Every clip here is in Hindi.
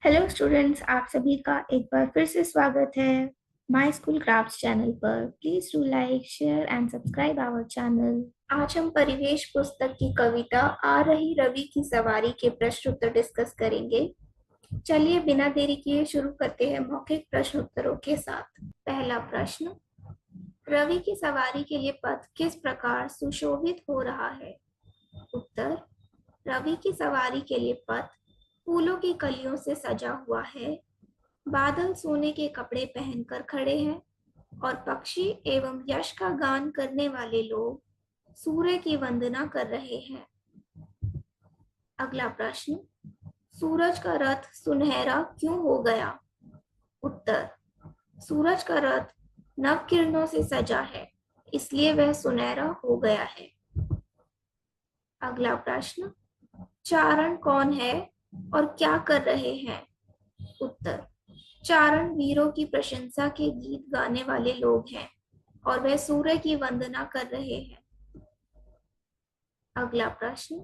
हेलो स्टूडेंट्स, आप सभी का एक बार फिर से स्वागत है माय स्कूल क्राफ्ट्स चैनल पर। Please do like, share and subscribe our channel. आज हम परिवेश पुस्तक की कविता आ रही रवि की सवारी के प्रश्न उत्तर डिस्कस करेंगे। चलिए बिना देरी किए शुरू करते हैं मौखिक प्रश्न उत्तरों के साथ। पहला प्रश्न, रवि की सवारी के लिए पथ किस प्रकार सुशोभित हो रहा है? उत्तर, रवि की सवारी के लिए पथ फूलों की कलियों से सजा हुआ है। बादल सोने के कपड़े पहनकर खड़े हैं और पक्षी एवं यश का गान करने वाले लोग सूर्य की वंदना कर रहे हैं। अगला प्रश्न, सूरज का रथ सुनहरा क्यों हो गया? उत्तर, सूरज का रथ नव किरणों से सजा है, इसलिए वह सुनहरा हो गया है। अगला प्रश्न, चारण कौन है और क्या कर रहे हैं? उत्तर, चारण वीरों की प्रशंसा के गीत गाने वाले लोग हैं और वह सूर्य की वंदना कर रहे हैं। अगला प्रश्न,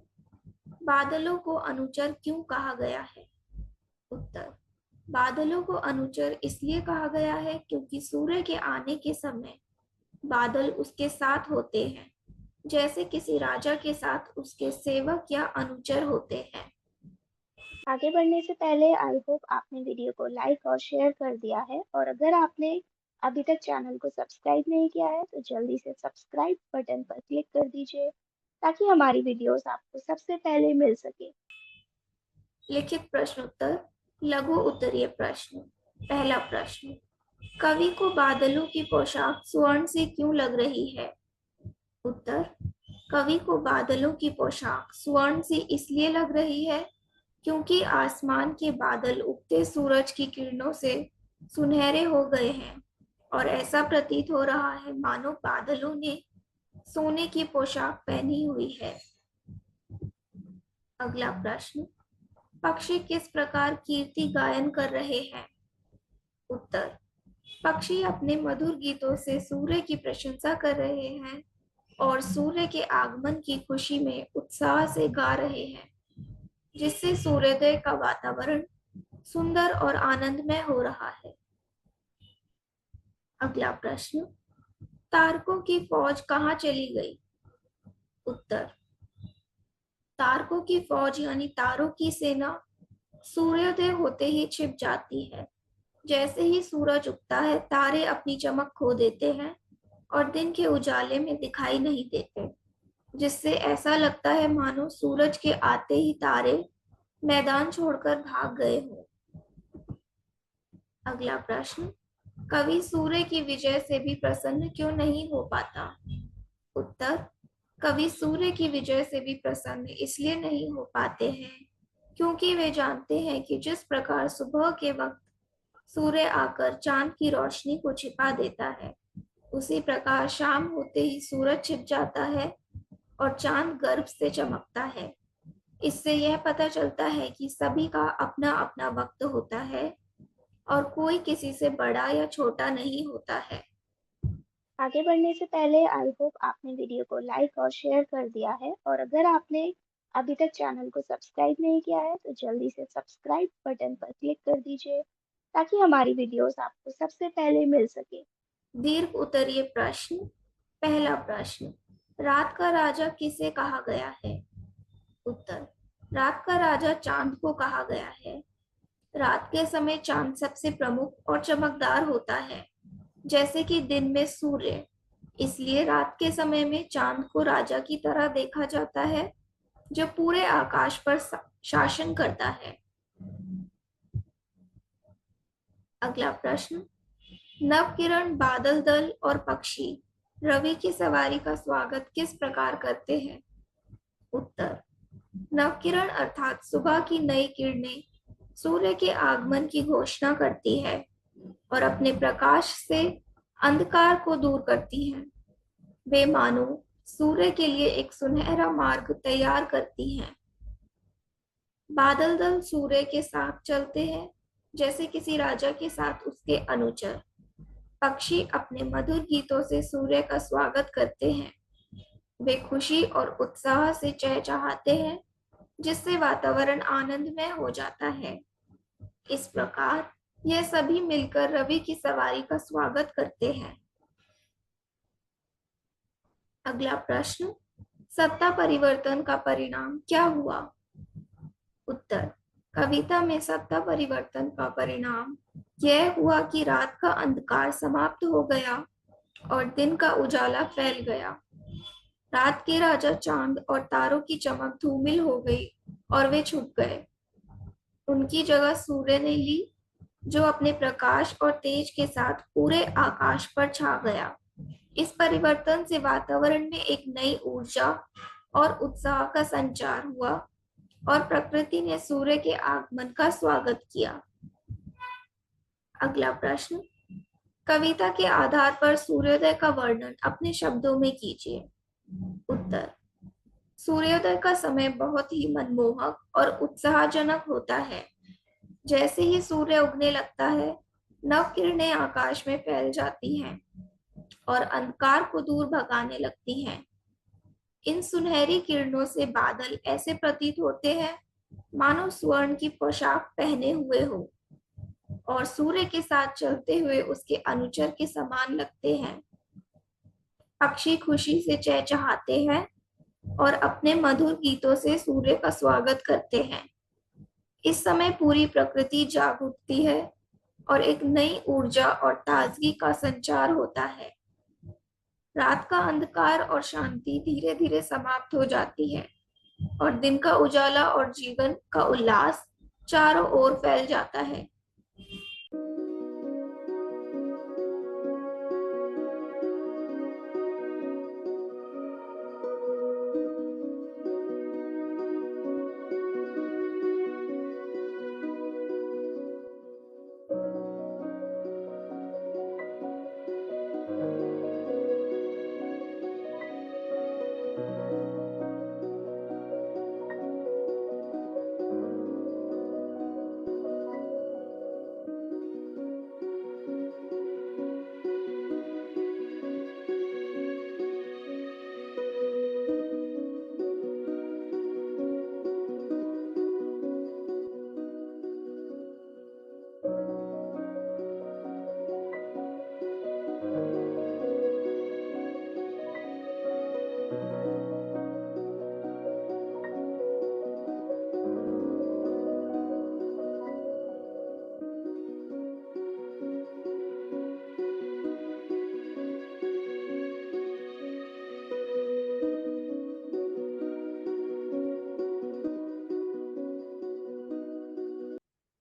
बादलों को अनुचर क्यों कहा गया है? उत्तर, बादलों को अनुचर इसलिए कहा गया है क्योंकि सूर्य के आने के समय बादल उसके साथ होते हैं, जैसे किसी राजा के साथ उसके सेवक या अनुचर होते हैं। आगे बढ़ने से पहले आई होप आपने वीडियो को लाइक और शेयर कर दिया है, और अगर आपने अभी तक चैनल को सब्सक्राइब नहीं किया है तो जल्दी से सब्सक्राइब बटन पर क्लिक कर दीजिए ताकि हमारी वीडियोस आपको सबसे पहले मिल सके। लिखित प्रश्न उत्तर, लघु उत्तरीय प्रश्न। पहला प्रश्न, कवि को बादलों की पोशाक स्वर्ण से क्यों लग रही है? उत्तर, कवि को बादलों की पोशाक स्वर्ण से इसलिए लग रही है क्योंकि आसमान के बादल उगते सूरज की किरणों से सुनहरे हो गए हैं और ऐसा प्रतीत हो रहा है मानो बादलों ने सोने की पोशाक पहनी हुई है। अगला प्रश्न, पक्षी किस प्रकार कीर्ति गायन कर रहे हैं? उत्तर, पक्षी अपने मधुर गीतों से सूर्य की प्रशंसा कर रहे हैं और सूर्य के आगमन की खुशी में उत्साह से गा रहे हैं, जिससे सूर्योदय का वातावरण सुंदर और आनंदमय हो रहा है। अगला प्रश्न, तारकों की फौज कहाँ चली गई? उत्तर, तारकों की फौज यानी तारों की सेना सूर्योदय होते ही छिप जाती है। जैसे ही सूरज उगता है तारे अपनी चमक खो देते हैं और दिन के उजाले में दिखाई नहीं देते, जिससे ऐसा लगता है मानो सूरज के आते ही तारे मैदान छोड़कर भाग गए हों। अगला प्रश्न, कवि सूर्य की विजय से भी प्रसन्न क्यों नहीं हो पाता? उत्तर, कवि सूर्य की विजय से भी प्रसन्न इसलिए नहीं हो पाते हैं क्योंकि वे जानते हैं कि जिस प्रकार सुबह के वक्त सूर्य आकर चांद की रोशनी को छिपा देता है, उसी प्रकार शाम होते ही सूरज छिप जाता है और चांद गर्भ से चमकता है। इससे यह पता चलता है कि सभी का अपना अपना वक्त होता है और कोई किसी से बड़ा या छोटा नहीं होता है। आगे बढ़ने से पहले आई होप आपने वीडियो को लाइक और शेयर कर दिया है, और अगर आपने अभी तक चैनल को सब्सक्राइब नहीं किया है तो जल्दी से सब्सक्राइब बटन पर क्लिक कर दीजिए ताकि हमारी वीडियोस आपको सबसे पहले मिल सके। दीर्घ उत्तरीय प्रश्न। पहला प्रश्न, रात का राजा किसे कहा गया है? उत्तर, रात का राजा चांद को कहा गया है। रात के समय चांद सबसे प्रमुख और चमकदार होता है, जैसे कि दिन में सूर्य। इसलिए रात के समय में चांद को राजा की तरह देखा जाता है, जो पूरे आकाश पर शासन करता है। अगला प्रश्न, नवकिरण, बादल दल और पक्षी रवि की सवारी का स्वागत किस प्रकार करते हैं? उत्तर, नवकिरण अर्थात सुबह की नई किरणें सूर्य के आगमन की घोषणा करती है और अपने प्रकाश से अंधकार को दूर करती हैं। वे मानो सूर्य के लिए एक सुनहरा मार्ग तैयार करती हैं। बादल दल सूर्य के साथ चलते हैं, जैसे किसी राजा के साथ उसके अनुचर। पक्षी अपने मधुर गीतों से सूर्य का स्वागत करते हैं। वे खुशी और उत्साह से चहचहाते हैं, जिससे वातावरण आनंदमय हो जाता है। इस प्रकार यह सभी मिलकर रवि की सवारी का स्वागत करते हैं। अगला प्रश्न, सत्ता परिवर्तन का परिणाम क्या हुआ? उत्तर, कविता में सत्ता परिवर्तन का परिणाम यह हुआ कि रात का अंधकार समाप्त हो गया और दिन का उजाला फैल गया। रात के राजा चांद और तारों की चमक धूमिल हो गई और वे छुप गए। उनकी जगह सूर्य ने ली, जो अपने प्रकाश और तेज के साथ पूरे आकाश पर छा गया। इस परिवर्तन से वातावरण में एक नई ऊर्जा और उत्साह का संचार हुआ और प्रकृति ने सूर्य के आगमन का स्वागत किया। अगला प्रश्न, कविता के आधार पर सूर्योदय का वर्णन अपने शब्दों में कीजिए। उत्तर, सूर्योदय का समय बहुत ही मनमोहक और उत्साहजनक होता है। जैसे ही सूर्य उगने लगता है, नव किरणें आकाश में फैल जाती हैं और अंधकार को दूर भगाने लगती हैं। इन सुनहरी किरणों से बादल ऐसे प्रतीत होते हैं मानो स्वर्ण की पोशाक पहने हुए हो और सूर्य के साथ चलते हुए उसके अनुचर के समान लगते हैं। पक्षी खुशी से चहचहाते हैं और अपने मधुर गीतों से सूर्य का स्वागत करते हैं। इस समय पूरी प्रकृति जाग उठती है और एक नई ऊर्जा और ताजगी का संचार होता है। रात का अंधकार और शांति धीरे धीरे समाप्त हो जाती है और दिन का उजाला और जीवन का उल्लास चारों ओर फैल जाता है।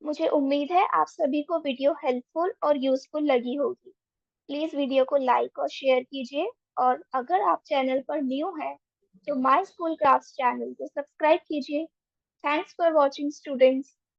मुझे उम्मीद है आप सभी को वीडियो हेल्पफुल और यूजफुल लगी होगी। प्लीज वीडियो को लाइक और शेयर कीजिए और अगर आप चैनल पर न्यू हैं तो माय स्कूल क्राफ्ट्स चैनल को सब्सक्राइब कीजिए। Thanks for watching students.